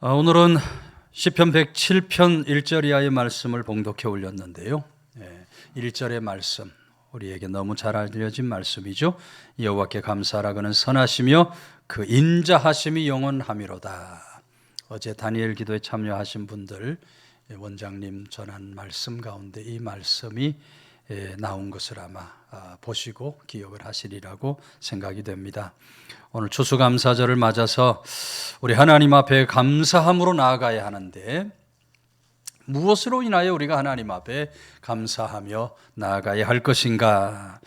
오늘은 시편 107편 1절 이하의 말씀을 봉독해 올렸는데요. 1절의 말씀, 우리에게 너무 잘 알려진 말씀이죠. 여호와께 감사하라, 그는 선하시며 그 인자하심이 영원하미로다. 어제 다니엘 기도에 참여하신 분들, 원장님 전한 말씀 가운데 이 말씀이 나온 것을 아마 보시고 기억을 하시리라고 생각이 됩니다. 오늘 추수감사절을 맞아서 우리 하나님 앞에 감사함으로 나아가야 하는데, 무엇으로 인하여 우리가 하나님 앞에 감사하며 나아가야 할 것인가?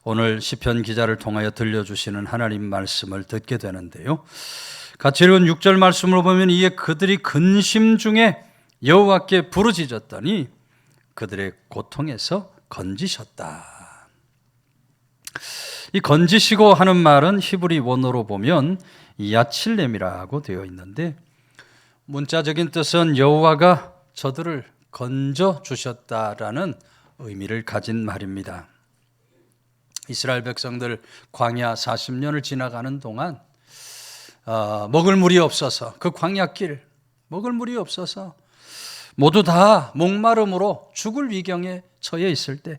오늘 시편 기자를 통하여 들려주시는 하나님 말씀을 듣게 되는데요. 같이 읽은 6절 말씀을 보면, 이에 그들이 근심 중에 여호와께 부르짖었더니 그들의 고통에서 건지셨다. 이 건지시고 하는 말은 히브리 원어로 보면 야칠렘이라고 되어 있는데, 문자적인 뜻은 여호와가 저들을 건져 주셨다라는 의미를 가진 말입니다. 이스라엘 백성들 광야 40년을 지나가는 동안 먹을 물이 없어서, 그 광야길 먹을 물이 없어서 모두 다 목마름으로 죽을 위경에 처해 있을 때,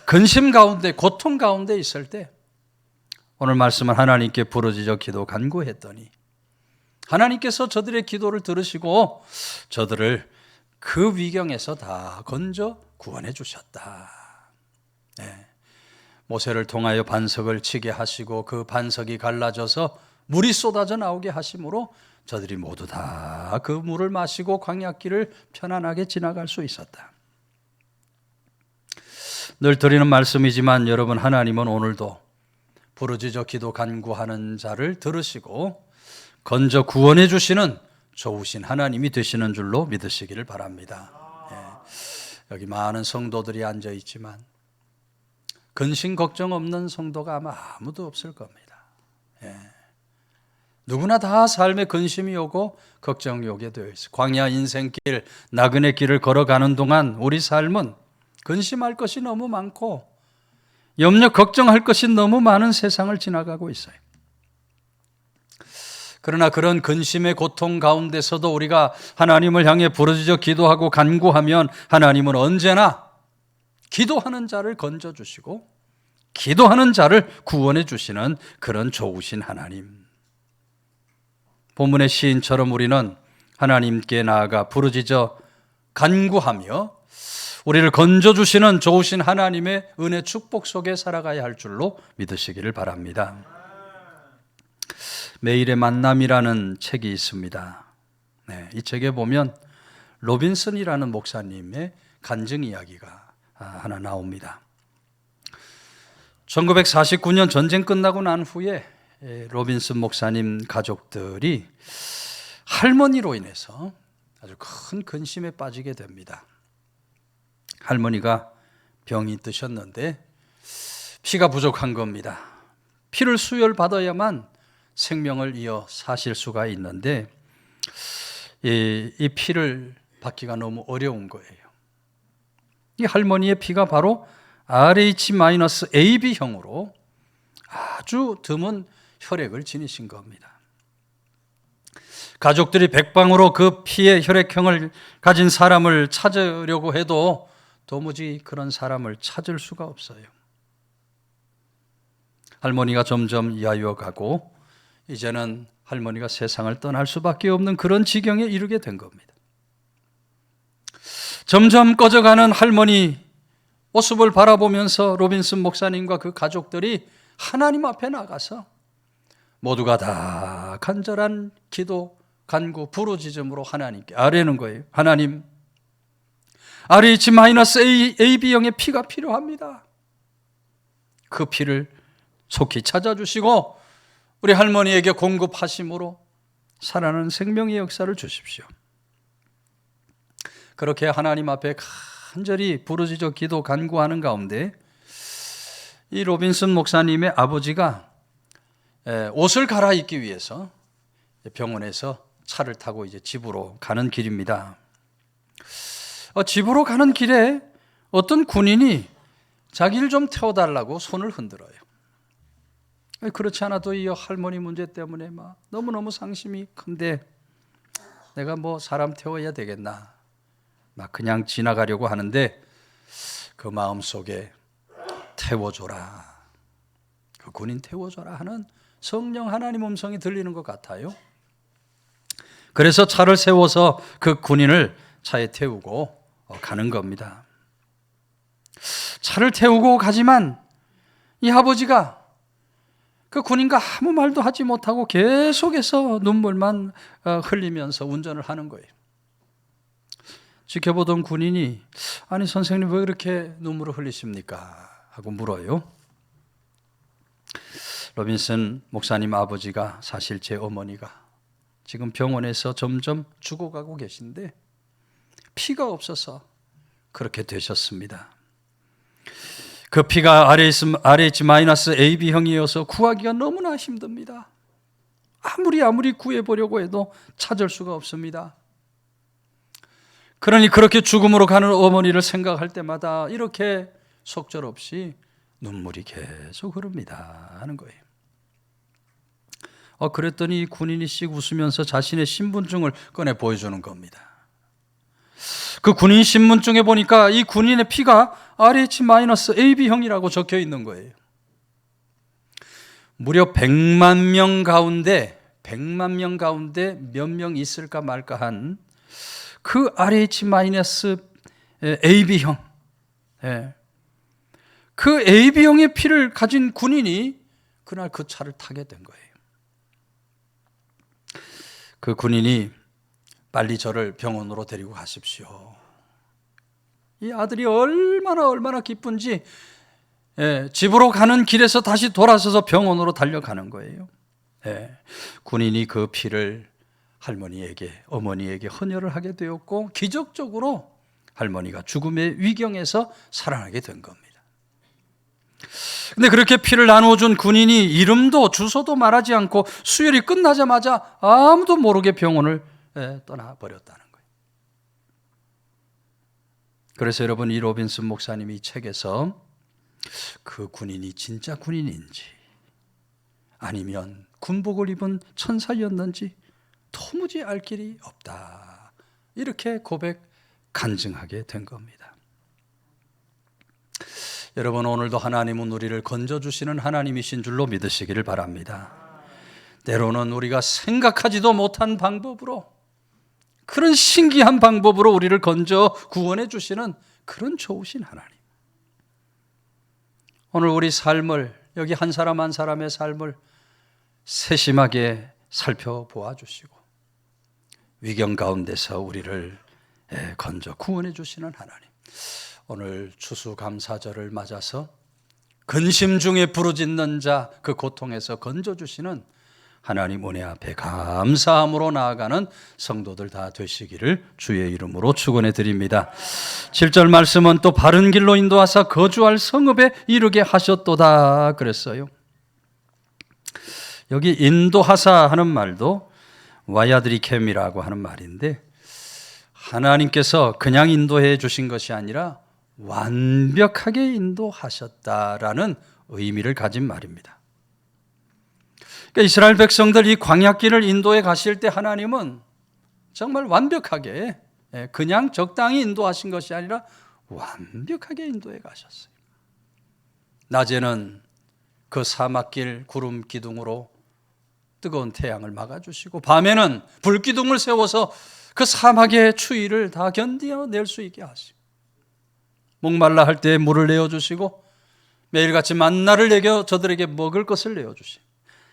근심 가운데 고통 가운데 있을 때, 오늘 말씀은 하나님께 부르짖어 기도 간구했더니 하나님께서 저들의 기도를 들으시고 저들을 그 위경에서 다 건져 구원해 주셨다. 모세를 통하여 반석을 치게 하시고 그 반석이 갈라져서 물이 쏟아져 나오게 하심으로 저들이 모두 다 그 물을 마시고 광야길을 편안하게 지나갈 수 있었다. 늘 드리는 말씀이지만 여러분, 하나님은 오늘도 부르짖어 기도 간구하는 자를 들으시고 건져 구원해 주시는 좋으신 하나님이 되시는 줄로 믿으시기를 바랍니다. 여기 많은 성도들이 앉아 있지만 근심 걱정 없는 성도가 아마 아무도 없을 겁니다. 누구나 다 삶에 근심이 오고 걱정이 오게 되어 있어요. 광야 인생길, 나그네 길을 걸어가는 동안 우리 삶은 근심할 것이 너무 많고 염려 걱정할 것이 너무 많은 세상을 지나가고 있어요. 그러나 그런 근심의 고통 가운데서도 우리가 하나님을 향해 부르짖어 기도하고 간구하면 하나님은 언제나 기도하는 자를 건져주시고 기도하는 자를 구원해 주시는 그런 좋으신 하나님. 본문의 시인처럼 우리는 하나님께 나아가 부르짖어 간구하며 우리를 건져주시는 좋으신 하나님의 은혜 축복 속에 살아가야 할 줄로 믿으시기를 바랍니다. 매일의 만남이라는 책이 있습니다. 이 책에 보면 로빈슨이라는 목사님의 간증 이야기가 하나 나옵니다. 1949년 전쟁 끝나고 난 후에 로빈슨 목사님 가족들이 할머니로 인해서 아주 큰 근심에 빠지게 됩니다. 할머니가 병이 드셨는데 피가 부족한 겁니다. 피를 수혈받아야만 생명을 이어 사실 수가 있는데 이 피를 받기가 너무 어려운 거예요. 이 할머니의 피가 바로 RH-AB형으로 아주 드문 혈액을 지니신 겁니다. 가족들이 백방으로 그 피의 혈액형을 가진 사람을 찾으려고 해도 도무지 그런 사람을 찾을 수가 없어요. 할머니가 점점 야유어가고 이제는 할머니가 세상을 떠날 수밖에 없는 그런 지경에 이르게 된 겁니다. 점점 꺼져가는 할머니 모습을 바라보면서 로빈슨 목사님과 그 가족들이 하나님 앞에 나가서 모두가 다 간절한 기도, 간구, 부르짖음으로 하나님께 아뢰는 거예요. 하나님, RH-AB형의 피가 필요합니다. 그 피를 속히 찾아주시고 우리 할머니에게 공급하심으로 살아나는 생명의 역사를 주십시오. 그렇게 하나님 앞에 간절히 부르짖어 기도 간구하는 가운데 이 로빈슨 목사님의 아버지가 옷을 갈아입기 위해서 병원에서 차를 타고 이제 집으로 가는 길입니다. 집으로 가는 길에 어떤 군인이 자기를 좀 태워달라고 손을 흔들어요. 그렇지 않아도 이 할머니 문제 때문에 막 너무너무 상심이 큰데 내가 뭐 사람 태워야 되겠나, 막 그냥 지나가려고 하는데 그 마음속에 태워줘라, 그 군인 태워줘라 하는 성령 하나님 음성이 들리는 것 같아요. 그래서 차를 세워서 그 군인을 차에 태우고 가는 겁니다. 차를 태우고 가지만 이 아버지가 그 군인과 아무 말도 하지 못하고 계속해서 눈물만 흘리면서 운전을 하는 거예요. 지켜보던 군인이 아니 선생님 왜 그렇게 눈물을 흘리십니까? 하고 물어요. 로빈슨 목사님 아버지가 사실 제 어머니가 지금 병원에서 점점 죽어가고 계신데 피가 없어서 그렇게 되셨습니다. 그 피가 RH-AB형이어서 구하기가 너무나 힘듭니다. 아무리 구해보려고 해도 찾을 수가 없습니다. 그러니 그렇게 죽음으로 가는 어머니를 생각할 때마다 이렇게 속절없이 눈물이 계속 흐릅니다 하는 거예요. 그랬더니 군인이 씩 웃으면서 자신의 신분증을 꺼내 보여주는 겁니다. 그 군인 신분증에 보니까 이 군인의 피가 RH-AB형이라고 적혀 있는 거예요. 무려 100만 명 가운데 몇 명 있을까 말까 한 그 RH-AB형, 그 AB형의 피를 가진 군인이 그날 그 차를 타게 된 거예요. 그 군인이 빨리 저를 병원으로 데리고 가십시오. 이 아들이 얼마나 기쁜지 집으로 가는 길에서 다시 돌아서서 병원으로 달려가는 거예요. 군인이 그 피를 어머니에게 헌혈을 하게 되었고 기적적으로 할머니가 죽음의 위경에서 살아나게 된 겁니다. 근데 그렇게 피를 나누어준 군인이 이름도 주소도 말하지 않고 수혈이 끝나자마자 아무도 모르게 병원을 떠나버렸다는 거예요. 그래서 여러분, 이 로빈슨 목사님이 이 책에서 그 군인이 진짜 군인인지 아니면 군복을 입은 천사였는지 도무지 알 길이 없다, 이렇게 간증하게 된 겁니다. 여러분, 오늘도 하나님은 우리를 건져주시는 하나님이신 줄로 믿으시기를 바랍니다. 때로는 우리가 생각하지도 못한 방법으로, 그런 신기한 방법으로 우리를 건져 구원해 주시는 그런 좋으신 하나님. 오늘 우리 삶을, 여기 한 사람 한 사람의 삶을 세심하게 살펴보아 주시고 위경 가운데서 우리를 건져 구원해 주시는 하나님, 오늘 추수감사절을 맞아서 근심 중에 부르짖는 자, 그 고통에서 건져 주시는 하나님 은혜 앞에 감사함으로 나아가는 성도들 다 되시기를 주의 이름으로 축원해 드립니다. 7절 말씀은 또 바른 길로 인도하사 거주할 성읍에 이르게 하셨도다 그랬어요. 여기 인도하사 하는 말도 와야드리켐이라고 하는 말인데, 하나님께서 그냥 인도해 주신 것이 아니라 완벽하게 인도하셨다라는 의미를 가진 말입니다. 그러니까 이스라엘 백성들 이 광야길을 인도해 가실 때 하나님은 정말 완벽하게, 그냥 적당히 인도하신 것이 아니라 완벽하게 인도해 가셨어요. 낮에는 그 사막길 구름 기둥으로 뜨거운 태양을 막아주시고, 밤에는 불기둥을 세워서 그 사막의 추위를 다 견뎌낼 수 있게 하시고, 목말라 할 때 물을 내어주시고, 매일같이 만나를 내겨 저들에게 먹을 것을 내어주시고,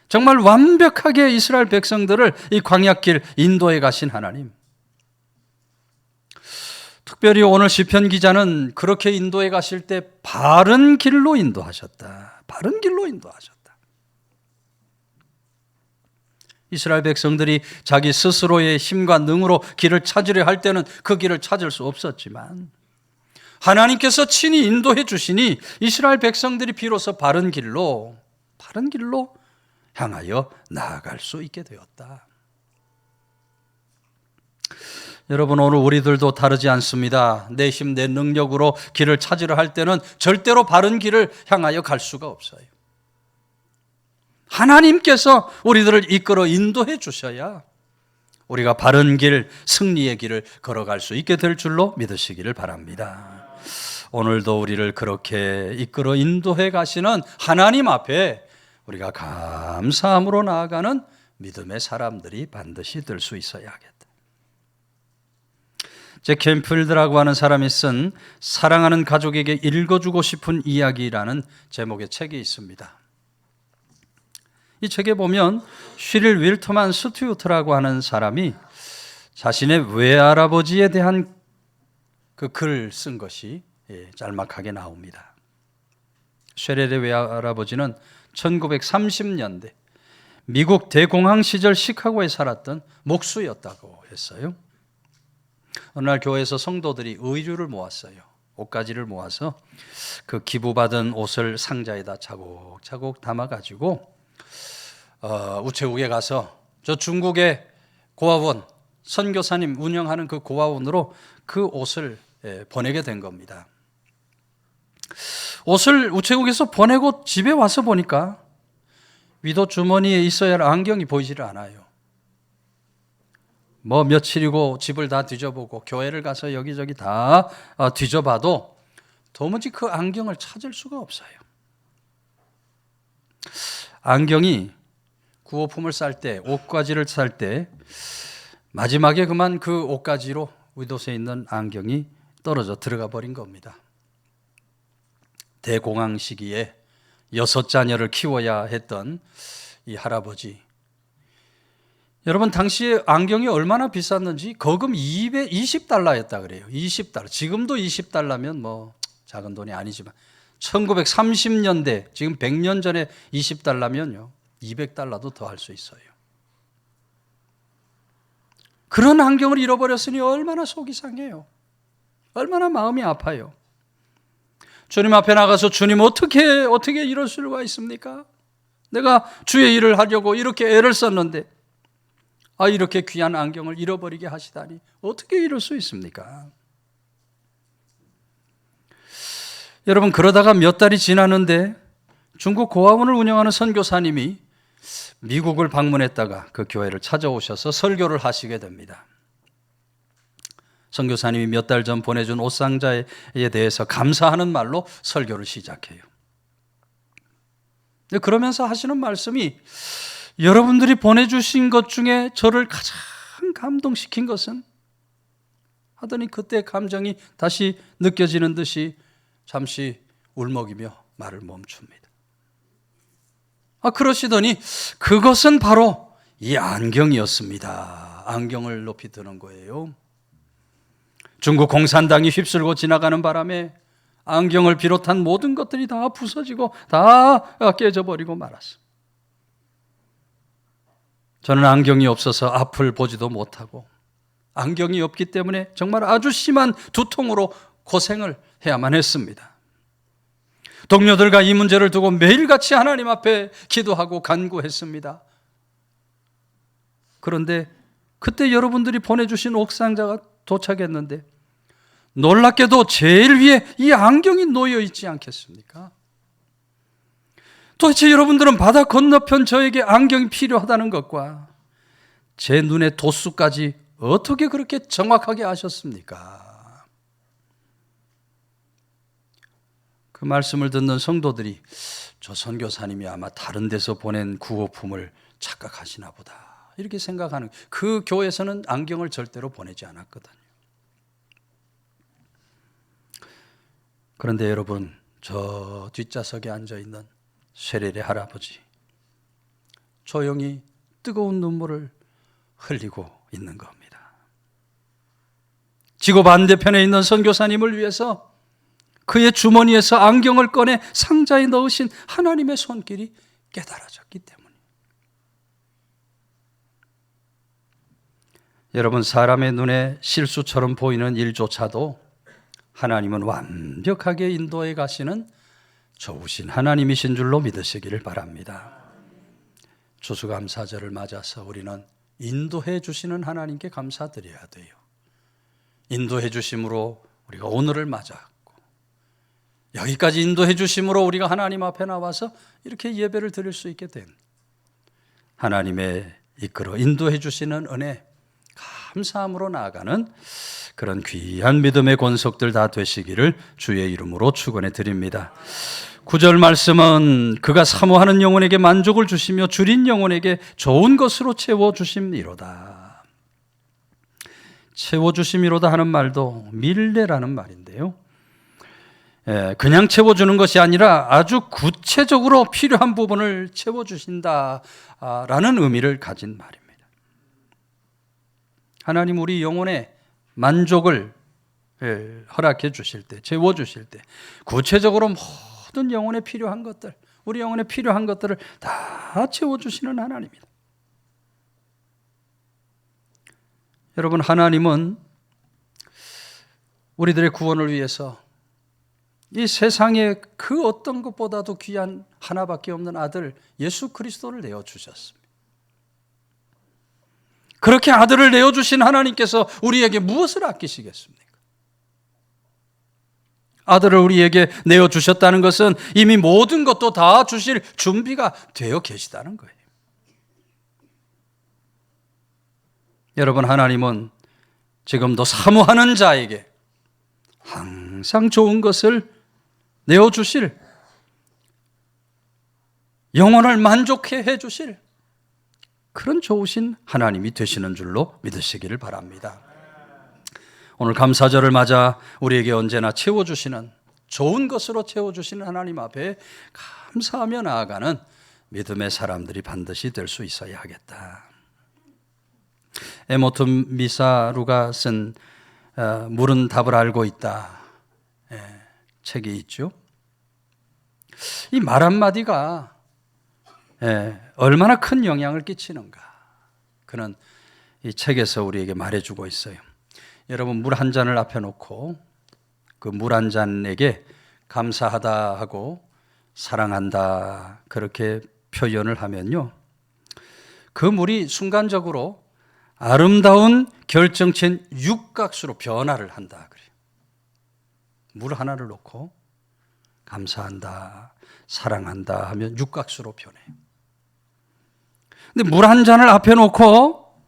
정말 완벽하게 이스라엘 백성들을 이 광야길 인도해 가신 하나님. 특별히 오늘 시편 기자는 그렇게 인도해 가실 때 바른 길로 인도하셨다, 바른 길로 인도하셨다. 이스라엘 백성들이 자기 스스로의 힘과 능으로 길을 찾으려 할 때는 그 길을 찾을 수 없었지만, 하나님께서 친히 인도해 주시니 이스라엘 백성들이 비로소 바른 길로 향하여 나아갈 수 있게 되었다. 여러분, 오늘 우리들도 다르지 않습니다. 내 힘, 내 능력으로 길을 찾으려 할 때는 절대로 바른 길을 향하여 갈 수가 없어요. 하나님께서 우리들을 이끌어 인도해 주셔야 우리가 바른 길, 승리의 길을 걸어갈 수 있게 될 줄로 믿으시기를 바랍니다. 오늘도 우리를 그렇게 이끌어 인도해 가시는 하나님 앞에 우리가 감사함으로 나아가는 믿음의 사람들이 반드시 될 수 있어야겠다. 제 캠필드라고 하는 사람이 쓴 사랑하는 가족에게 읽어주고 싶은 이야기라는 제목의 책이 있습니다. 이 책에 보면 쉬릴 윌터만 스튜어트라고 하는 사람이 자신의 외할아버지에 대한 그 글을 쓴 것이 짤막하게 나옵니다. 쉐렐의 외할아버지는 1930년대 미국 대공황 시절 시카고에 살았던 목수였다고 했어요. 어느 날 교회에서 성도들이 의류를 모았어요. 옷가지를 모아서 그 기부받은 옷을 상자에다 차곡차곡 담아가지고 우체국에 가서 저 중국의 고아원, 선교사님 운영하는 그 고아원으로 그 옷을 보내게 된 겁니다. 옷을 우체국에서 보내고 집에 와서 보니까 위도 주머니에 있어야 할 안경이 보이지를 않아요. 뭐 며칠이고 집을 다 뒤져보고 교회를 가서 여기저기 다 뒤져봐도 도무지 그 안경을 찾을 수가 없어요. 안경이 구호품을 쌀 때, 옷가지를 쌀 때 마지막에 그만 그 옷가지로 위도에 있는 안경이 떨어져 들어가 버린 겁니다. 대공황 시기에 6자녀를 키워야 했던 이 할아버지, 여러분 당시에 안경이 얼마나 비쌌는지 거금 220달러였다 그래요. 20달러. 지금도 20달러면 뭐 작은 돈이 아니지만 1930년대 지금 100년 전에 20달러면요 200달러도 더 할 수 있어요. 그런 안경을 잃어버렸으니 얼마나 속이 상해요. 얼마나 마음이 아파요. 주님 앞에 나가서 주님 어떻게 이럴 수가 있습니까? 내가 주의 일을 하려고 이렇게 애를 썼는데 이렇게 귀한 안경을 잃어버리게 하시다니 어떻게 이럴 수 있습니까? 여러분 그러다가 몇 달이 지났는데 중국 고아원을 운영하는 선교사님이 미국을 방문했다가 그 교회를 찾아오셔서 설교를 하시게 됩니다. 선교사님이 몇 달 전 보내준 옷상자에 대해서 감사하는 말로 설교를 시작해요. 그러면서 하시는 말씀이 여러분들이 보내주신 것 중에 저를 가장 감동시킨 것은 하더니 그때 감정이 다시 느껴지는 듯이 잠시 울먹이며 말을 멈춥니다. 그러시더니 그것은 바로 이 안경이었습니다. 안경을 높이 드는 거예요. 중국 공산당이 휩쓸고 지나가는 바람에 안경을 비롯한 모든 것들이 다 부서지고 다 깨져버리고 말았습니다. 저는 안경이 없어서 앞을 보지도 못하고 안경이 없기 때문에 정말 아주 심한 두통으로 고생을 해야만 했습니다. 동료들과 이 문제를 두고 매일같이 하나님 앞에 기도하고 간구했습니다. 그런데 그때 여러분들이 보내주신 옥상자가 도착했는데 놀랍게도 제일 위에 이 안경이 놓여 있지 않겠습니까? 도대체 여러분들은 바다 건너편 저에게 안경이 필요하다는 것과 제 눈의 도수까지 어떻게 그렇게 정확하게 아셨습니까? 그 말씀을 듣는 성도들이 저 선교사님이 아마 다른 데서 보낸 구호품을 착각하시나 보다 이렇게 생각하는, 그 교회에서는 안경을 절대로 보내지 않았거든요. 그런데 여러분, 저 뒷좌석에 앉아있는 쉐렐의 할아버지 조용히 뜨거운 눈물을 흘리고 있는 겁니다. 지구 반대편에 있는 선교사님을 위해서 그의 주머니에서 안경을 꺼내 상자에 넣으신 하나님의 손길이 깨달아졌기 때문에. 여러분, 사람의 눈에 실수처럼 보이는 일조차도 하나님은 완벽하게 인도해 가시는 좋으신 하나님이신 줄로 믿으시기를 바랍니다. 추수감사절을 맞아서 우리는 인도해 주시는 하나님께 감사드려야 돼요. 인도해 주심으로 우리가 오늘을 맞았고, 여기까지 인도해 주심으로 우리가 하나님 앞에 나와서 이렇게 예배를 드릴 수 있게 된 하나님의 이끌어 인도해 주시는 은혜, 감사함으로 나아가는 그런 귀한 믿음의 권속들 다 되시기를 주의 이름으로 축원해 드립니다. 9절 말씀은 그가 사모하는 영혼에게 만족을 주시며 줄인 영혼에게 좋은 것으로 채워주심이로다. 채워주심이로다 하는 말도 밀레라는 말인데요, 그냥 채워주는 것이 아니라 아주 구체적으로 필요한 부분을 채워주신다라는 의미를 가진 말입니다. 하나님 우리 영혼의 만족을 허락해 주실 때, 채워주실 때 구체적으로 모든 영혼에 필요한 것들, 우리 영혼에 필요한 것들을 다 채워주시는 하나님입니다. 여러분, 하나님은 우리들의 구원을 위해서 이 세상에 그 어떤 것보다도 귀한 하나밖에 없는 아들 예수 그리스도를 내어주셨습니다. 그렇게 아들을 내어주신 하나님께서 우리에게 무엇을 아끼시겠습니까? 아들을 우리에게 내어주셨다는 것은 이미 모든 것도 다 주실 준비가 되어 계시다는 거예요. 여러분, 하나님은 지금도 사모하는 자에게 항상 좋은 것을 내어주실, 영혼을 만족해 해주실 그런 좋으신 하나님이 되시는 줄로 믿으시기를 바랍니다. 오늘 감사절을 맞아 우리에게 언제나 채워주시는, 좋은 것으로 채워주시는 하나님 앞에 감사하며 나아가는 믿음의 사람들이 반드시 될 수 있어야 하겠다. 에모트 미사루가 쓴 물은 답을 알고 있다 책이 있죠. 이 말 한마디가 얼마나 큰 영향을 끼치는가, 그는 이 책에서 우리에게 말해주고 있어요. 여러분, 물 한 잔을 앞에 놓고 그 물 한 잔에게 감사하다 하고 사랑한다 그렇게 표현을 하면요, 그 물이 순간적으로 아름다운 결정체인 육각수로 변화를 한다 그래요. 물 하나를 놓고 감사한다, 사랑한다 하면 육각수로 변해요. 근데 물 한 잔을 앞에 놓고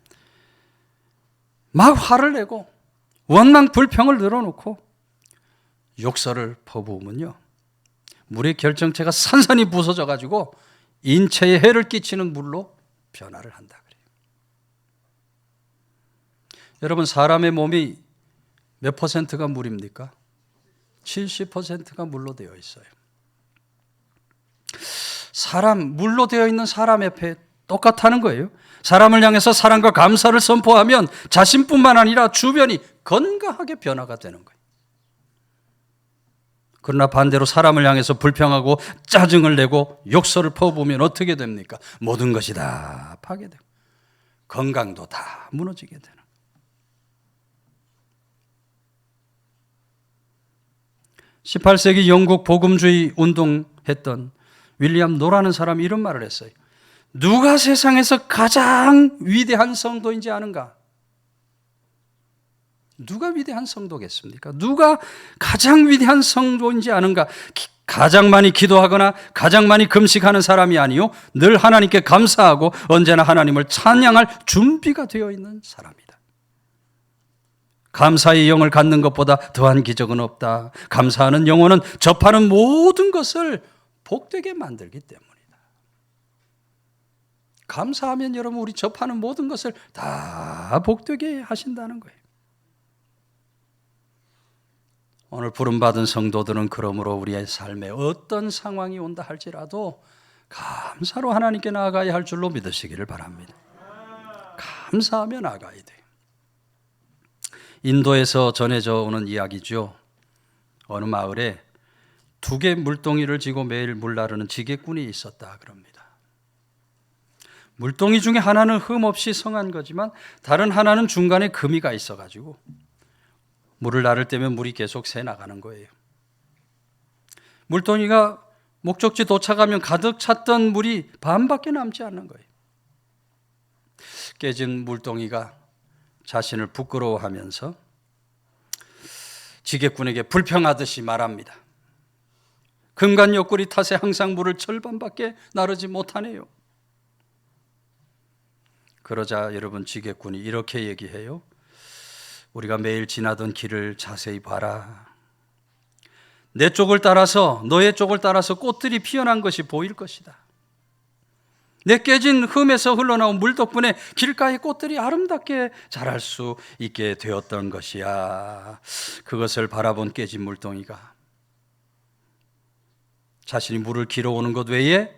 막 화를 내고 원망 불평을 늘어놓고 욕설을 퍼부으면요, 물의 결정체가 산산이 부서져 가지고 인체에 해를 끼치는 물로 변화를 한다 그래요. 여러분, 사람의 몸이 몇 퍼센트가 물입니까? 70%가 물로 되어 있어요. 물로 되어 있는 사람 옆에 똑같다는 거예요. 사람을 향해서 사랑과 감사를 선포하면 자신뿐만 아니라 주변이 건강하게 변화가 되는 거예요. 그러나 반대로 사람을 향해서 불평하고 짜증을 내고 욕설을 퍼부으면 어떻게 됩니까? 모든 것이 다 파괴되고 건강도 다 무너지게 되는 거예요. 18세기 영국 복음주의 운동했던 윌리엄 노라는 사람이 이런 말을 했어요. 누가 세상에서 가장 위대한 성도인지 아는가? 누가 위대한 성도겠습니까? 누가 가장 위대한 성도인지 아는가? 가장 많이 기도하거나 가장 많이 금식하는 사람이 아니요, 늘 하나님께 감사하고 언제나 하나님을 찬양할 준비가 되어 있는 사람이다. 감사의 영을 갖는 것보다 더한 기적은 없다. 감사하는 영혼은 접하는 모든 것을 복되게 만들기 때문이다. 감사하면 여러분, 우리 접하는 모든 것을 다 복되게 하신다는 거예요. 오늘 부름받은 성도들은 그러므로 우리의 삶에 어떤 상황이 온다 할지라도 감사로 하나님께 나아가야 할 줄로 믿으시기를 바랍니다. 감사하며 나아가야 돼요. 인도에서 전해져 오는 이야기죠. 어느 마을에 2개 물동이를 지고 매일 물 나르는 지게꾼이 있었다 그럽니다. 물동이 중에 하나는 흠없이 성한 거지만 다른 하나는 중간에 금이가 있어가지고 물을 나를 때면 물이 계속 새 나가는 거예요. 물동이가 목적지 도착하면 가득 찼던 물이 반밖에 남지 않는 거예요. 깨진 물동이가 자신을 부끄러워하면서 지게꾼에게 불평하듯이 말합니다. 금간 옆구리 탓에 항상 물을 절반밖에 나르지 못하네요. 그러자 여러분, 지게꾼이 이렇게 얘기해요. 우리가 매일 지나던 길을 자세히 봐라. 내 쪽을 따라서, 너의 쪽을 따라서 꽃들이 피어난 것이 보일 것이다. 내 깨진 흠에서 흘러나온 물 덕분에 길가의 꽃들이 아름답게 자랄 수 있게 되었던 것이야. 그것을 바라본 깨진 물동이가 자신이 물을 길어오는 것 외에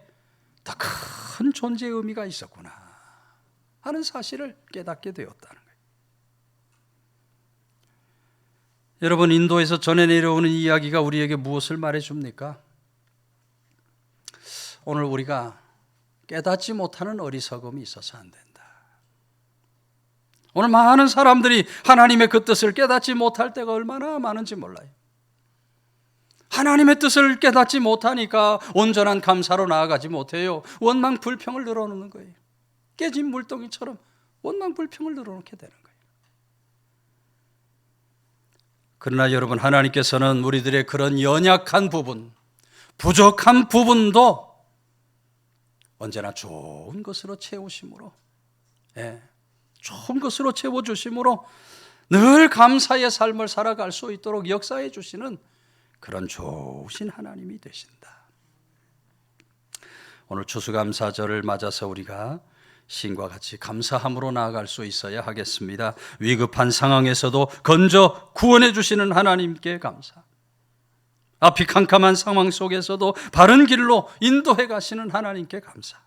더 큰 존재의 의미가 있었구나 하는 사실을 깨닫게 되었다는 거예요. 여러분, 인도에서 전해 내려오는 이야기가 우리에게 무엇을 말해줍니까? 오늘 우리가 깨닫지 못하는 어리석음이 있어서 안 된다. 오늘 많은 사람들이 하나님의 그 뜻을 깨닫지 못할 때가 얼마나 많은지 몰라요. 하나님의 뜻을 깨닫지 못하니까 온전한 감사로 나아가지 못해요. 원망 불평을 늘어놓는 거예요. 깨진 물동이처럼 원망 불평을 늘어놓게 되는 거예요. 그러나 여러분, 하나님께서는 우리들의 그런 연약한 부분, 부족한 부분도 언제나 좋은 것으로 채우심으로, 좋은 것으로 채워주심으로 늘 감사의 삶을 살아갈 수 있도록 역사해 주시는 그런 좋으신 하나님이 되신다. 오늘 추수감사절을 맞아서 우리가 신과 같이 감사함으로 나아갈 수 있어야 하겠습니다. 위급한 상황에서도 건져 구원해 주시는 하나님께 감사. 앞이 캄캄한 상황 속에서도 바른 길로 인도해 가시는 하나님께 감사.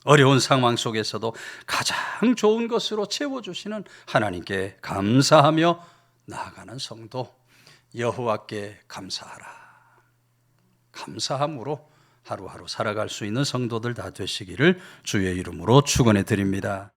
어려운 상황 속에서도 가장 좋은 것으로 채워주시는 하나님께 감사하며 나아가는 성도, 여호와께 감사하라. 감사함으로 하루하루 살아갈 수 있는 성도들 다 되시기를 주의 이름으로 축원해 드립니다.